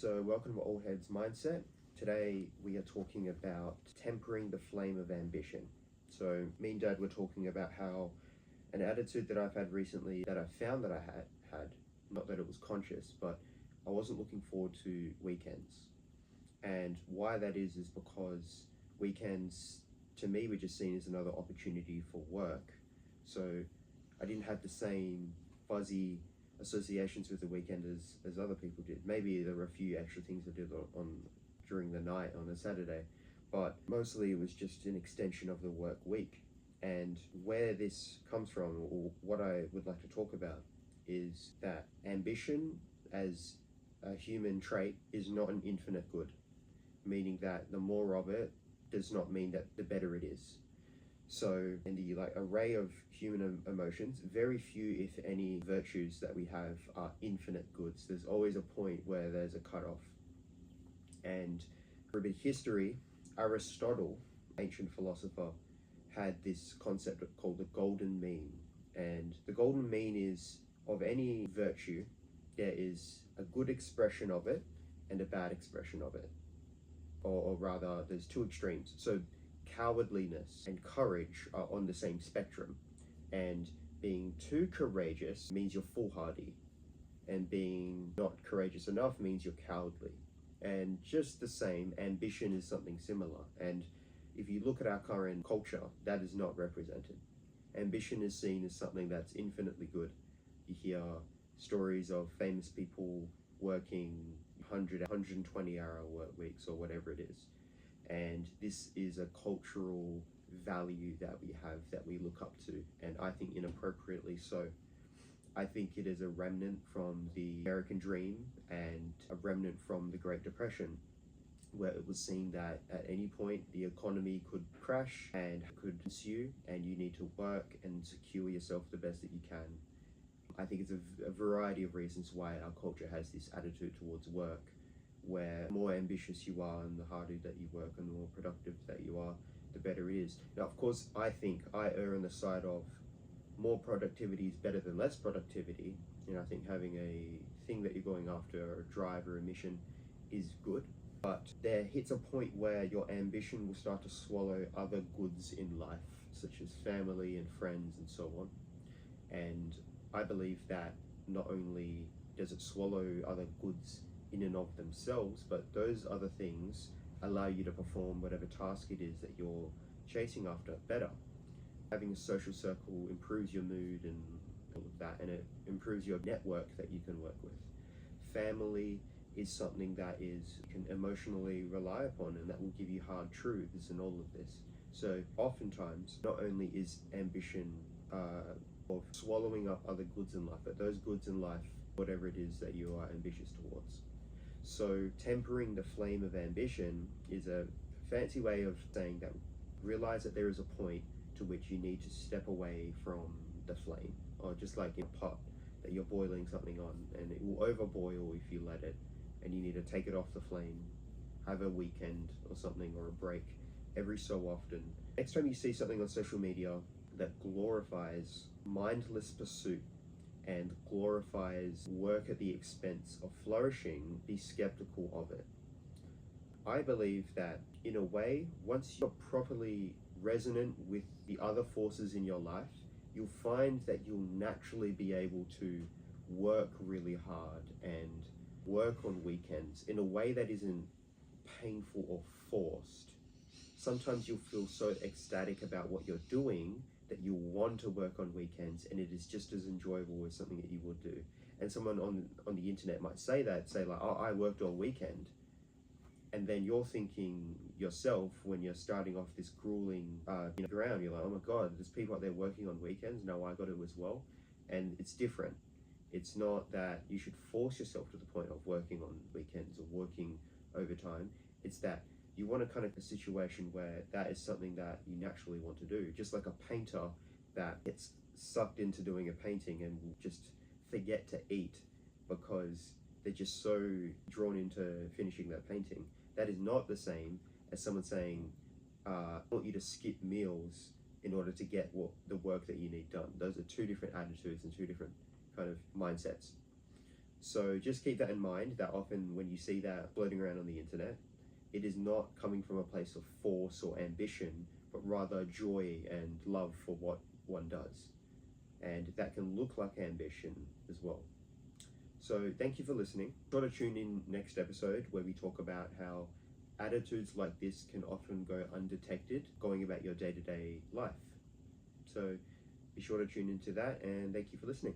So welcome to All Heads Mindset. Today we are talking about tempering the flame of ambition. So me and Dad were talking about how an attitude that I've had recently that I found that I had, not that it was conscious, but I wasn't looking forward to weekends. And why that is because weekends to me were just seen as another opportunity for work. So I didn't have the same fuzzy associations with the weekend as other people did. Maybe there were a few extra things I did on during the night on a Saturday, but mostly it was just an extension of the work week. And where this comes from, or what I would like to talk about, is that ambition as a human trait is not an infinite good, meaning that the more of it does not mean that the better it is. So in the array of human emotions, very few, if any, virtues that we have are infinite goods. There's always a point where there's a cutoff. And for a bit of history, Aristotle, ancient philosopher, had this concept called the golden mean. And the golden mean is of any virtue, there is a good expression of it and a bad expression of it. Or rather, there's two extremes. So cowardliness and courage are on the same spectrum, and being too courageous means you're foolhardy, and being not courageous enough means you're cowardly. And just the same, ambition is something similar. And if you look at our current culture, that is not represented. Ambition is seen as something that's infinitely good. You hear stories of famous people working 120-hour work weeks or whatever it is. And this is a cultural value that we have, that we look up to, and I think inappropriately so. I think it is a remnant from the American dream and a remnant from the Great Depression, where it was seen that at any point the economy could crash and could ensue, and you need to work and secure yourself the best that you can. I think it's a variety of reasons why our culture has this attitude towards work, where the more ambitious you are and the harder that you work and the more productive that you are, the better it is. Now, of course, I think I err on the side of more productivity is better than less productivity. I think having a thing that you're going after, or a drive or a mission, is good. But there hits a point where your ambition will start to swallow other goods in life, such as family and friends and so on. And I believe that not only does it swallow other goods in and of themselves, but those other things allow you to perform whatever task it is that you're chasing after better. Having a social circle improves your mood and all of that, and it improves your network that you can work with. Family is something that you can emotionally rely upon, and that will give you hard truths and all of this. So oftentimes, not only is ambition of swallowing up other goods in life, but those goods in life, whatever it is that you are ambitious towards. So tempering the flame of ambition is a fancy way of saying that realize that there is a point to which you need to step away from the flame, or just like in a pot that you're boiling something on, and it will overboil if you let it, and you need to take it off the flame, have a weekend or something, or a break every so often. Next time you see something on social media that glorifies mindless pursuit and glorifies work at the expense of flourishing, be skeptical of it. I believe that in a way, once you're properly resonant with the other forces in your life, you'll find that you'll naturally be able to work really hard and work on weekends in a way that isn't painful or forced. Sometimes you'll feel so ecstatic about what you're doing that you want to work on weekends, and it is just as enjoyable as something that you would do. And someone on the internet might say like, oh, I worked all weekend. And then you're thinking yourself, when you're starting off this grueling ground, you're like, oh my God, there's people out there working on weekends. No, I got to as well. And it's different. It's not that you should force yourself to the point of working on weekends or working overtime. It's that you want a situation where that is something that you naturally want to do. Just like a painter that gets sucked into doing a painting and will just forget to eat because they're just so drawn into finishing that painting. That is not the same as someone saying, I want you to skip meals in order to get the work that you need done. Those are two different attitudes and two different kind of mindsets. So just keep that in mind, that often when you see that floating around on the internet, it is not coming from a place of force or ambition, but rather joy and love for what one does. And that can look like ambition as well. So thank you for listening. Try to tune in next episode where we talk about how attitudes like this can often go undetected going about your day-to-day life. So be sure to tune into that, and thank you for listening.